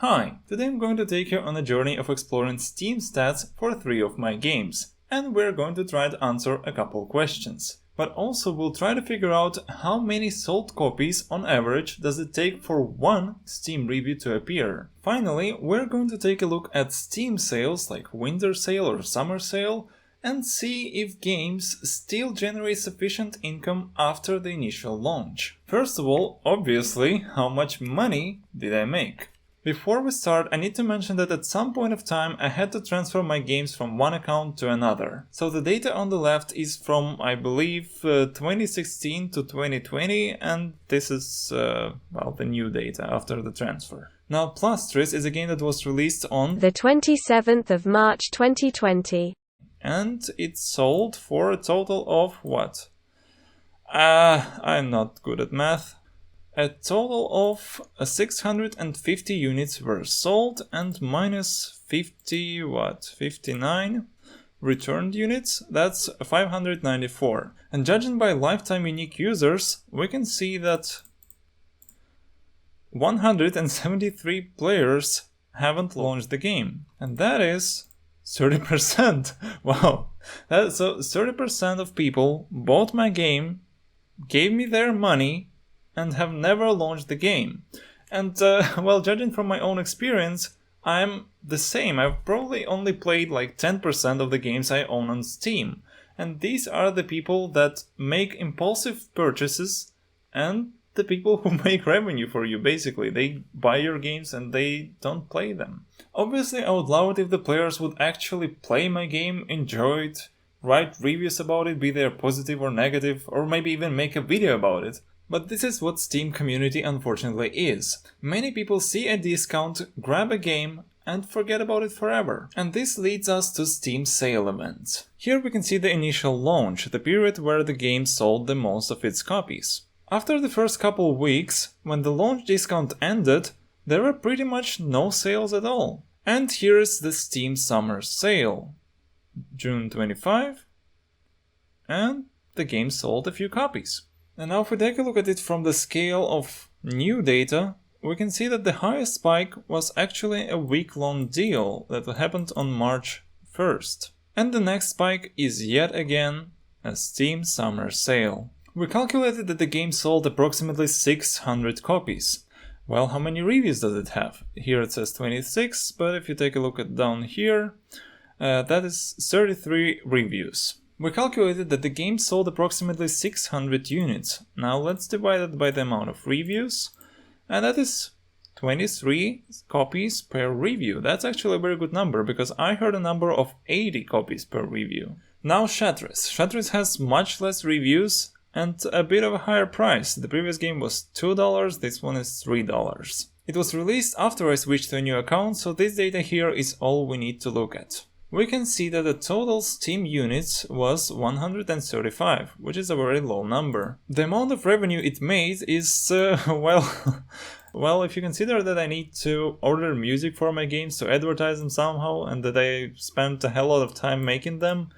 Hi, today I'm going to take you on a journey of exploring Steam stats for 3 of my games, and we're going to try to answer a couple questions. But also we'll try to figure out how many sold copies on average does it take for one Steam review to appear. Finally, we're going to take a look at Steam sales like winter sale or summer sale and see if games still generate sufficient income after the initial launch. First of all, obviously, how much money did I make? Before we start, I need to mention that at some point of time I had to transfer my games from one account to another. So the data on the left is from, I believe, 2016 to 2020, and this is, the new data after the transfer. Now, Plastris is a game that was released on the 27th of March 2020. And it sold for a total of what? I'm not good at math. A total of 650 units were sold and minus 59 returned units, that's 594. And judging by lifetime unique users, we can see that 173 players haven't launched the game. And that is 30%. Wow. So 30% of people bought my game, gave me their money, and have never launched the game. And judging from my own experience, I'm the same. I've probably only played like 10% of the games I own on Steam. And these are the people that make impulsive purchases and the people who make revenue for you, basically. They buy your games and they don't play them. Obviously, I would love it if the players would actually play my game, enjoy it, write reviews about it, be they positive or negative, or maybe even make a video about it. But this is what Steam community unfortunately is. Many people see a discount, grab a game, and forget about it forever. And this leads us to Steam sale events. Here we can see the initial launch, the period where the game sold the most of its copies. After the first couple weeks, when the launch discount ended, there were pretty much no sales at all. And here's the Steam summer sale. June 25, and the game sold a few copies. And now if we take a look at it from the scale of new data, we can see that the highest spike was actually a week-long deal that happened on March 1st. And the next spike is yet again a Steam summer sale. We calculated that the game sold approximately 600 copies. Well, how many reviews does it have? Here it says 26, but if you take a look at down here, that is 33 reviews. We calculated that the game sold approximately 600 units. Now let's divide it by the amount of reviews, and that is 23 copies per review. That's actually a very good number, because I heard a number of 80 copies per review. Now Shatris. Shatris has much less reviews and a bit of a higher price. The previous game was $2, this one is $3. It was released after I switched to a new account, so this data here is all we need to look at. We can see that the total Steam units was 135, which is a very low number. The amount of revenue it made is, well, if you consider that I need to order music for my games to advertise them somehow, and that I spent a hell lot of time making them,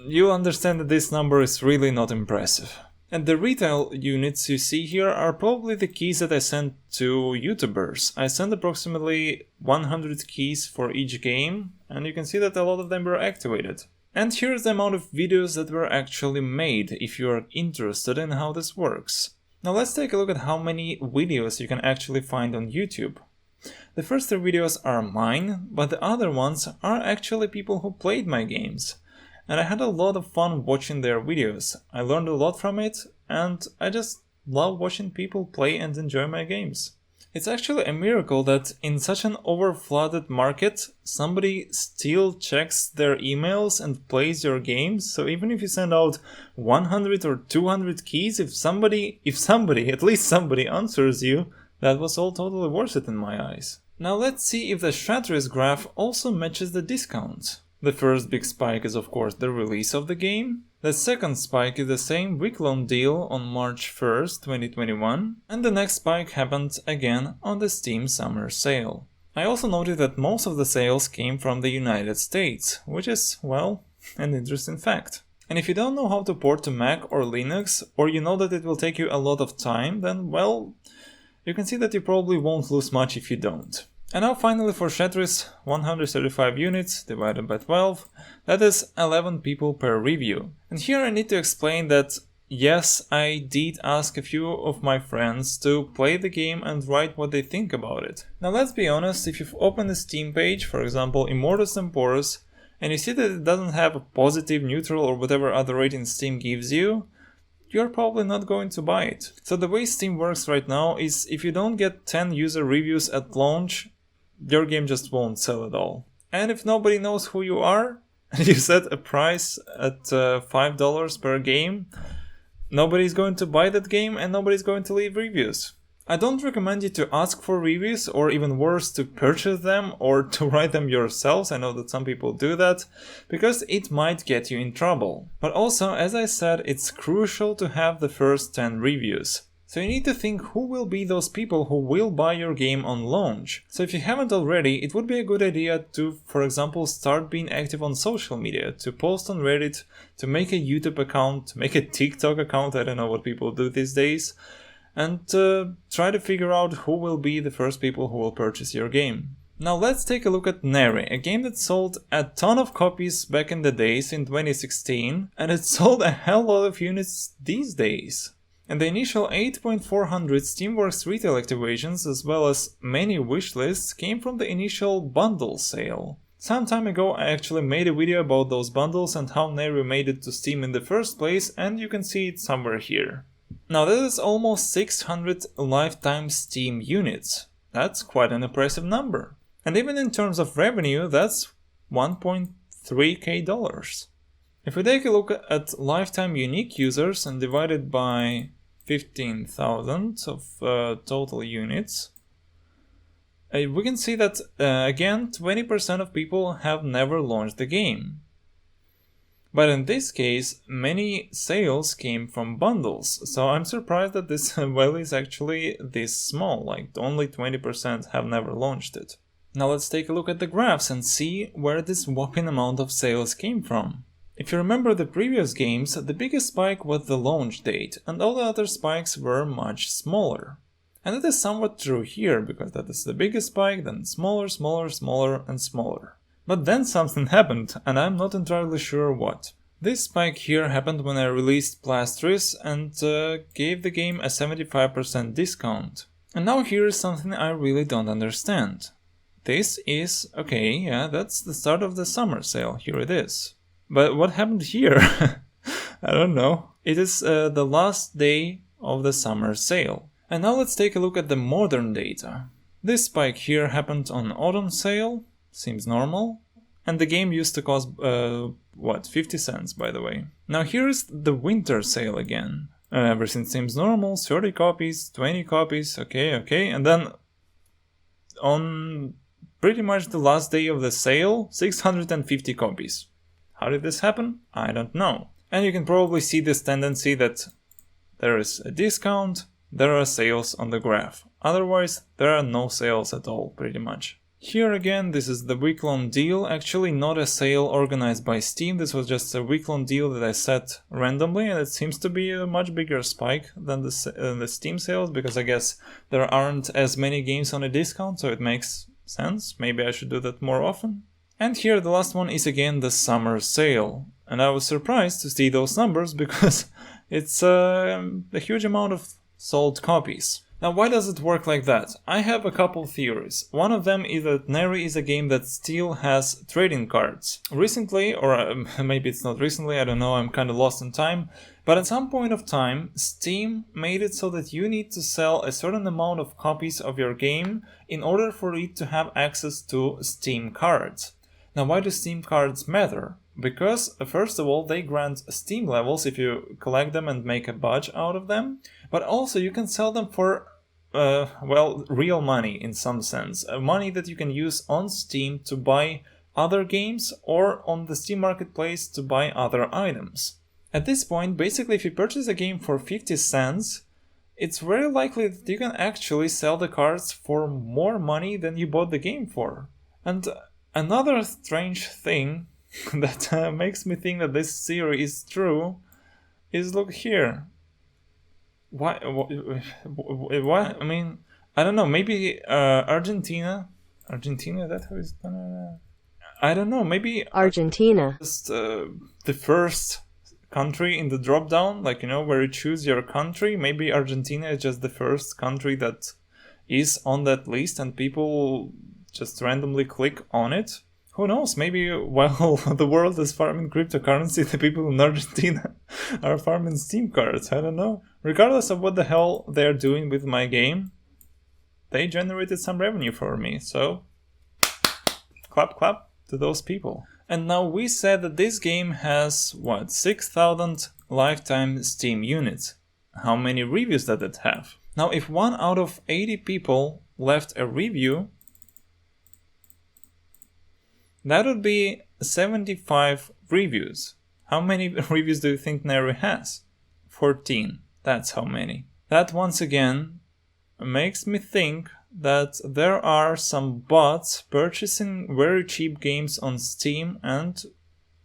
you'll understand that this number is really not impressive. And the retail units you see here are probably the keys that I sent to YouTubers. I sent approximately 100 keys for each game, and you can see that a lot of them were activated. And here's the amount of videos that were actually made, if you are interested in how this works. Now let's take a look at how many videos you can actually find on YouTube. The first 3 videos are mine, but the other ones are actually people who played my games. And I had a lot of fun watching their videos. I learned a lot from it, and I just love watching people play and enjoy my games. It's actually a miracle that in such an overflooded market, somebody still checks their emails and plays your games. So even if you send out 100 or 200 keys, if somebody, at least somebody answers you, that was all totally worth it in my eyes. Now let's see if the Shatris graph also matches the discount. The first big spike is of course the release of the game. The second spike is the same week-long deal on March 1st, 2021, and the next spike happened again on the Steam summer sale. I also noted that most of the sales came from the United States, which is, well, an interesting fact. And if you don't know how to port to Mac or Linux, or you know that it will take you a lot of time, then, well, you can see that you probably won't lose much if you don't. And now finally for Shatris, 135 units divided by 12, that is 11 people per review. And here I need to explain that yes, I did ask a few of my friends to play the game and write what they think about it. Now let's be honest, if you've opened a Steam page, for example Immortus Temporis, and you see that it doesn't have a positive, neutral or whatever other rating Steam gives you, you're probably not going to buy it. So the way Steam works right now is if you don't get 10 user reviews at launch, your game just won't sell at all. And if nobody knows who you are, and you set a price at $5 per game, nobody's going to buy that game and nobody's going to leave reviews. I don't recommend you to ask for reviews, or even worse, to purchase them or to write them yourselves. I know that some people do that, because it might get you in trouble. But also, as I said, it's crucial to have the first 10 reviews. So you need to think who will be those people who will buy your game on launch. So if you haven't already, it would be a good idea to, for example, start being active on social media, to post on Reddit, to make a YouTube account, to make a TikTok account, I don't know what people do these days, and try to figure out who will be the first people who will purchase your game. Now let's take a look at Nier, a game that sold a ton of copies back in the days in 2016, and it sold a hell lot of units these days. And the initial 8,400 Steamworks retail activations, as well as many wishlists, came from the initial bundle sale. Some time ago I actually made a video about those bundles and how Nier made it to Steam in the first place, and you can see it somewhere here. Now that is almost 600 lifetime Steam units. That's quite an impressive number. And even in terms of revenue, that's $1.3k. If we take a look at lifetime unique users and divide it by 15,000 of total units, we can see that again 20% of people have never launched the game. But in this case, many sales came from bundles, so I'm surprised that this value is actually this small, like only 20% have never launched it. Now let's take a look at the graphs and see where this whopping amount of sales came from. If you remember the previous games, the biggest spike was the launch date, and all the other spikes were much smaller. And it is somewhat true here, because that is the biggest spike, then smaller, smaller, smaller, and smaller. But then something happened, and I'm not entirely sure what. This spike here happened when I released Plastris and gave the game a 75% discount. And now here is something I really don't understand. This is, okay, yeah, that's the start of the summer sale, here it is. But what happened here? I don't know. It is the last day of the summer sale. And now let's take a look at the modern data. This spike here happened on autumn sale, seems normal. And the game used to cost, 50 cents by the way. Now here is the winter sale again. Everything seems normal, 30 copies, 20 copies, okay. And then on pretty much the last day of the sale, 650 copies. How did this happen? I don't know. And you can probably see this tendency that there is a discount, there are sales on the graph. Otherwise, there are no sales at all, pretty much. Here again, this is the week-long deal, actually not a sale organized by Steam, this was just a week-long deal that I set randomly, and it seems to be a much bigger spike than the Steam sales, because I guess there aren't as many games on a discount, so it makes sense. Maybe I should do that more often. And here the last one is again the summer sale, and I was surprised to see those numbers because it's a huge amount of sold copies. Now why does it work like that? I have a couple theories. One of them is that Nier is a game that still has trading cards. Recently, or maybe it's not recently, I don't know, I'm kinda lost in time, but at some point of time, Steam made it so that you need to sell a certain amount of copies of your game in order for it to have access to Steam cards. Now why do Steam cards matter? Because, first of all, they grant Steam levels if you collect them and make a badge out of them, but also you can sell them for, real money in some sense. Money that you can use on Steam to buy other games or on the Steam Marketplace to buy other items. At this point, basically if you purchase a game for 50 cents, it's very likely that you can actually sell the cards for more money than you bought the game for. And another strange thing that makes me think that this theory is true is, look here. Why? I mean, I don't know, maybe Argentina? Argentina, that's how it's gonna... I don't know, maybe Argentina. just the first country in the drop down, like, you know, where you choose your country. Maybe Argentina is just the first country that is on that list and people just randomly click on it. Who knows, maybe while the world is farming cryptocurrency, the people in Argentina are farming Steam cards, I don't know. Regardless of what the hell they're doing with my game, they generated some revenue for me, so clap clap to those people. And now we said that this game has, what, 6,000 lifetime Steam units. How many reviews does it have? Now if 1 out of 80 people left a review, that would be 75 reviews. How many reviews do you think Nier has? 14. That's how many. That once again makes me think that there are some bots purchasing very cheap games on Steam and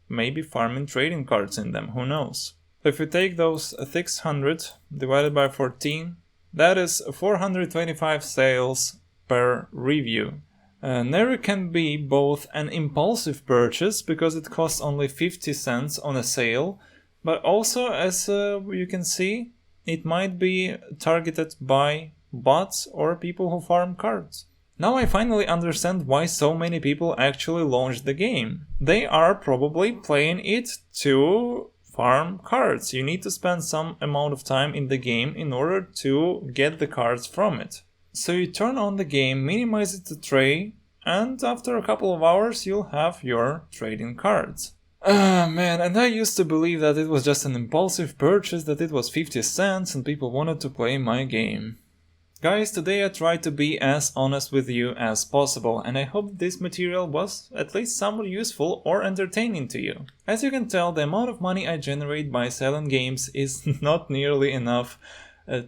maybe farming trading cards in them, who knows. So if you take those 600 divided by 14, that is 425 sales per review. Nier can be both an impulsive purchase because it costs only 50 cents on a sale, but also, as you can see, it might be targeted by bots or people who farm cards. Now I finally understand why so many people actually launched the game. They are probably playing it to farm cards. You need to spend some amount of time in the game in order to get the cards from it. So you turn on the game, minimize it to tray, and after a couple of hours you'll have your trading cards. Man, and I used to believe that it was just an impulsive purchase, that it was 50 cents and people wanted to play my game. Guys, today I tried to be as honest with you as possible, and I hope this material was at least somewhat useful or entertaining to you. As you can tell, the amount of money I generate by selling games is not nearly enough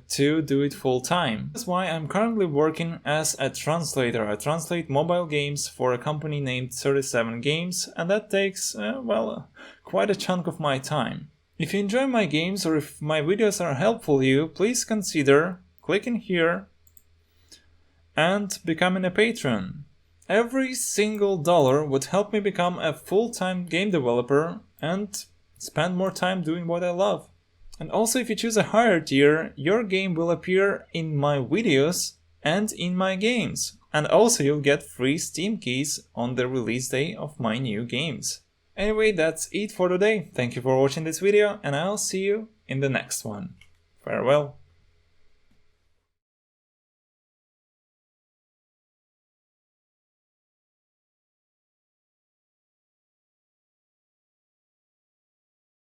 to do it full time. That's why I'm currently working as a translator. I translate mobile games for a company named 37 Games, and that takes, well, quite a chunk of my time. If you enjoy my games or if my videos are helpful to you, please consider clicking here and becoming a patron. Every single dollar would help me become a full-time game developer and spend more time doing what I love. And also, if you choose a higher tier, your game will appear in my videos and in my games. And also you'll get free Steam keys on the release day of my new games. Anyway, that's it for today. Thank you for watching this video and I'll see you in the next one. Farewell.